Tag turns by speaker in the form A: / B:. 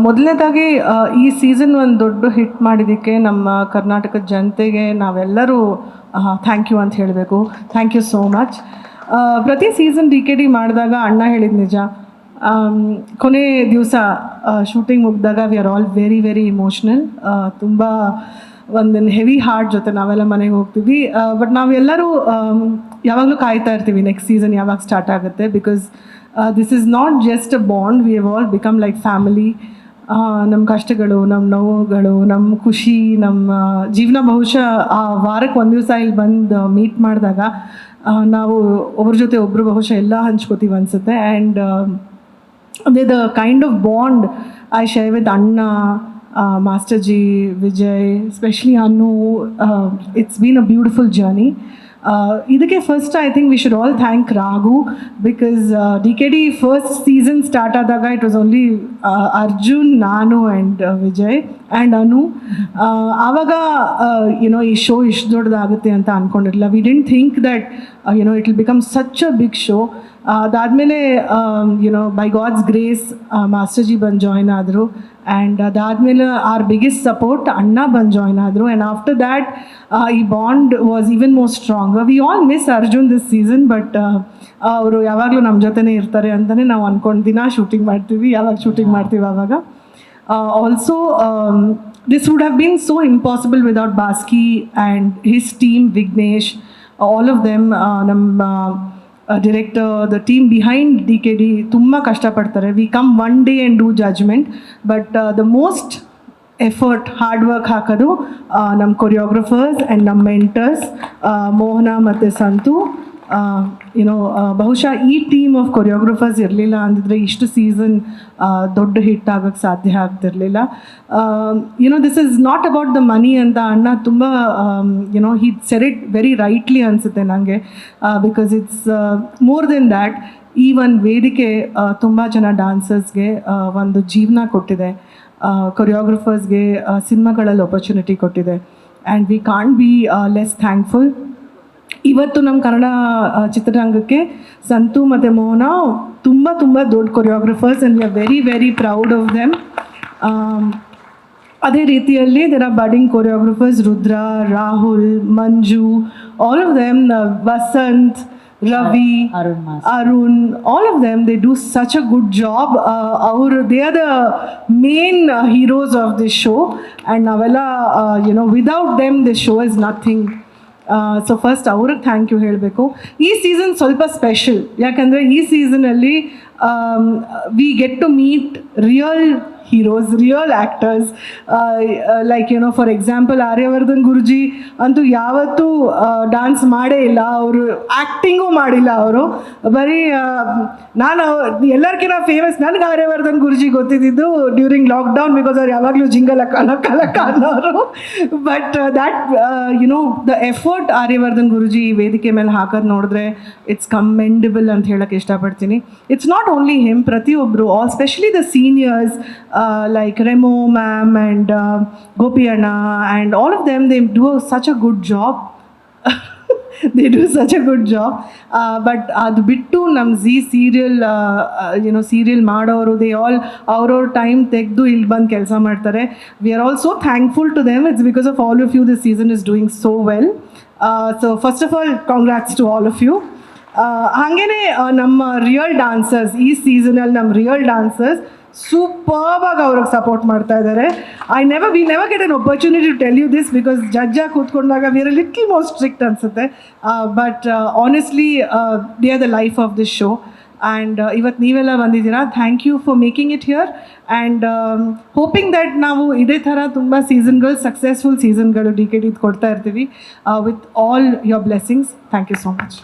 A: ಮೊದಲನೇದಾಗಿ ಈ ಸೀಸನ್ ಒಂದು ದೊಡ್ಡ ಹಿಟ್ ಮಾಡಿದ್ದಕ್ಕೆ ನಮ್ಮ ಕರ್ನಾಟಕದ ಜನತೆಗೆ ನಾವೆಲ್ಲರೂ ಥ್ಯಾಂಕ್ ಯು ಅಂತ ಹೇಳಬೇಕು. Thank you so much. ಪ್ರತಿ ಸೀಸನ್ DKD ಮಾಡಿದಾಗ ಅಣ್ಣ ಹೇಳಿದ ನಿಜ, ಕೊನೆ ದಿವಸ ಶೂಟಿಂಗ್ ಮುಗಿದಾಗ we are all very very emotional. ತುಂಬ ಒಂದು ಹೆವಿ ಹಾರ್ಟ್ ಜೊತೆ ನಾವೆಲ್ಲ ಮನೆಗೆ ಹೋಗ್ತೀವಿ. ಬಟ್ ನಾವೆಲ್ಲರೂ ಯಾವಾಗಲೂ ಕಾಯ್ತಾ ಇರ್ತೀವಿ ನೆಕ್ಸ್ಟ್ ಸೀಸನ್ ಯಾವಾಗ ಸ್ಟಾರ್ಟ್ ಆಗುತ್ತೆ. Because this is not just a bond, we have all become like family. ನಮ್ಮ ಕಷ್ಟಗಳು, ನಮ್ಮ ನೋವುಗಳು, ನಮ್ಮ ಖುಷಿ, ನಮ್ಮ ಜೀವನ ಬಹುಶಃ ಆ ವಾರಕ್ಕೆ ಒಂದು ದಿವಸ ಇಲ್ಲಿ ಬಂದು ಮೀಟ್ ಮಾಡಿದಾಗ ನಾವು ಒಬ್ಬರ ಜೊತೆ ಒಬ್ಬರು ಬಹುಶಃ ಎಲ್ಲ ಹಂಚ್ಕೋತೀವಿ ಅನಿಸುತ್ತೆ. ಆ್ಯಂಡ್ ಅದೇ the kind of bond I share with ಅಣ್ಣ, ಮಾಸ್ಟರ್ ಜಿ, ವಿಜಯ್, ಸ್ಪೆಷಲಿ ಅನ್ನು. It's been a beautiful journey. ಇದಕ್ಕೆ first I think we should all thank Raghu. Because DKD first season start ಆದಾಗ ಇಟ್ ವಾಸ್ ಓನ್ಲಿ ಅರ್ಜುನ್, ನಾನು ಆ್ಯಂಡ್ ವಿಜಯ್ ಆ್ಯಂಡ್ ಅನು. ಆವಾಗ YONO ಈ show ಇಷ್ಟು ದೊಡ್ಡದಾಗುತ್ತೆ ಅಂತ ಅಂದ್ಕೊಂಡಿರಲಿಲ್ಲ. We didn't think that you know it will become such a big show. ಅದಾದಮೇಲೆ you know by God's grace master ji ಬಂದು ಜಾಯ್ನ್ ಆದರು. ಆ್ಯಂಡ್ ಅದಾದಮೇಲೆ ಆರ್ ಬಿಗ್ಗೆಸ್ಟ್ ಸಪೋರ್ಟ್ ಅಣ್ಣ ಬಂದು ಜಾಯ್ನ್ ಆದರು. ಆ್ಯಂಡ್ ಆಫ್ಟರ್ ದ್ಯಾಟ್ ಈ bond was even more strong. We all miss Arjun this season, but ಅವರು ಯಾವಾಗಲೂ ನಮ್ಮ ಜೊತೆನೇ ಇರ್ತಾರೆ ಅಂತಲೇ ನಾವು ಅಂದ್ಕೊಂಡು ದಿನ ಶೂಟಿಂಗ್ ಮಾಡ್ತೀವಿ. ಯಾವಾಗ ಶೂಟಿಂಗ್ ಮಾಡ್ತೀವಿ ಆವಾಗ. Also this would have been so impossible without Baski and his team, Vignesh, all of them. ನಮ್ಮ director, the team behind DKD ತುಂಬ ಕಷ್ಟಪಡ್ತಾರೆ. We come one day and do judgement, but the most effort, hard work ಹಾಕೋದು ನಮ್ಮ ಕೊರಿಯೋಗ್ರಫರ್ಸ್ and ನಮ್ಮ mentors ಮೋಹನ ಮತ್ತು Santu. YONO ಬಹುಶಃ ಈ team of ಕೊರಿಯೋಗ್ರಫರ್ಸ್ ಇರಲಿಲ್ಲ ಅಂದಿದ್ರೆ ಇಷ್ಟು ಸೀಸನ್ ದೊಡ್ಡ ಹಿಟ್ ಆಗೋಕ್ಕೆ ಸಾಧ್ಯ ಆಗ್ತಿರಲಿಲ್ಲ. You know this is not about the money ಅಂತ ಅಣ್ಣ ತುಂಬ YONO he said it very rightly ಅನಿಸುತ್ತೆ ನನಗೆ. Because it's more than that. ಈ ಒಂದು ವೇದಿಕೆ ತುಂಬ ಜನ ಡಾನ್ಸರ್ಸ್ಗೆ ಒಂದು ಜೀವನ ಕೊಟ್ಟಿದೆ, ಕೊರಿಯೋಗ್ರಫರ್ಸ್ಗೆ ಸಿನಿಮಾಗಳಲ್ಲಿ ಆಪರ್ಚುನಿಟಿ ಕೊಟ್ಟಿದೆ. And we can't be less thankful. ಇವತ್ತು ನಮ್ಮ ಕನ್ನಡ ಚಿತ್ರರಂಗಕ್ಕೆ ಸಂತು ಮತ್ತು ಮೋಹನ ತುಂಬ ತುಂಬ ದೊಡ್ಡ choreographers and we are very very proud of them. ಅದೇ ರೀತಿಯಲ್ಲಿ there are budding choreographers Rudra, Rahul, Manju, all of them, Vasanth, Ravi, Arun, all of them, they do such a good job. They are the main heroes of this show, and navella, you know, without them this show is nothing. So first ಅವ್ರಿಗೆ thank you ಹೇಳಬೇಕು. ಈ season ಸ್ವಲ್ಪ special, ಯಾಕಂದರೆ ಈ ಸೀಸನಲ್ಲಿ we get to meet real heroes, real actors. Like you know for example Aryavardhan Guruji ಅಂತೂ ಯಾವತ್ತೂ dance ಮಾಡೇ ಇಲ್ಲ, ಅವರು ಆ್ಯಕ್ಟಿಂಗು ಮಾಡಿಲ್ಲ. ಅವರು ಬರೀ ನಾನು ಎಲ್ಲರಿಗಿಂತ ಫೇಮಸ್ ನನಗೆ ಆರ್ಯವರ್ಧನ್ ಗುರುಜಿ ಗೊತ್ತಿದ್ದು ಡ್ಯೂರಿಂಗ್ ಲಾಕ್ಡೌನ್, ಬಿಕಾಸ್ ಅವ್ರು ಯಾವಾಗಲೂ ಜಿಂಗಲ ಕಲಕ ಅನ್ನೋರು. But that you know the effort Aryavardhan Guruji ಈ ವೇದಿಕೆ ಮೇಲೆ ಹಾಕೋದು ನೋಡಿದ್ರೆ ಇಟ್ಸ್ ಕಮೆಂಡಬಲ್ ಅಂತ ಹೇಳೋಕ್ಕೆ ಇಷ್ಟಪಡ್ತೀನಿ. ಇಟ್ಸ್ ನಾಟ್ ಓನ್ಲಿ ಹಿಮ್, ಪ್ರತಿಯೊಬ್ಬರು, all specially the seniors like Remo ma'am and Gopi Anna and all of them, they do such a good job. They do such a good job. But ಅದು ಬಿಟ್ಟು ನಮ್ಮ Zee serial you know serial ಮಾಡೋರು, they all ಅವ್ರವ್ರ time ತೆಗೆದು ಇಲ್ಲಿ ಬಂದು ಕೆಲಸ ಮಾಡ್ತಾರೆ. We are all so thankful to them. It's because of all of you this season is doing so well. So first of all congrats to all of you. ಹಾಗೇ ನಮ್ಮ real dancers, ಈ ಸೀಸನಲ್ಲಿ ನಮ್ಮ ರಿಯಲ್ ಡಾನ್ಸರ್ಸ್ ಸೂಪರ್ಬಾಗಿ ಅವ್ರಿಗೆ support ಮಾಡ್ತಾ ಇದ್ದಾರೆ. We never get an opportunity to tell you this because ಜಡ್ಜಾಗಿ ಕೂತ್ಕೊಂಡಾಗ we are a little more strict ಅನಿಸುತ್ತೆ. But honestly they are the life of this show. And ಇವತ್ತು ನೀವೆಲ್ಲ ಬಂದಿದ್ದೀರಾ, thank you for making it here. And hoping that ನಾವು ಇದೇ ಥರ ತುಂಬ ಸೀಸನ್ಗಳು, ಸಕ್ಸಸ್ಫುಲ್ ಸೀಸನ್ಗಳು DKD ಕೊಡ್ತಾ ಇರ್ತೀವಿ with all your blessings. Thank you so much.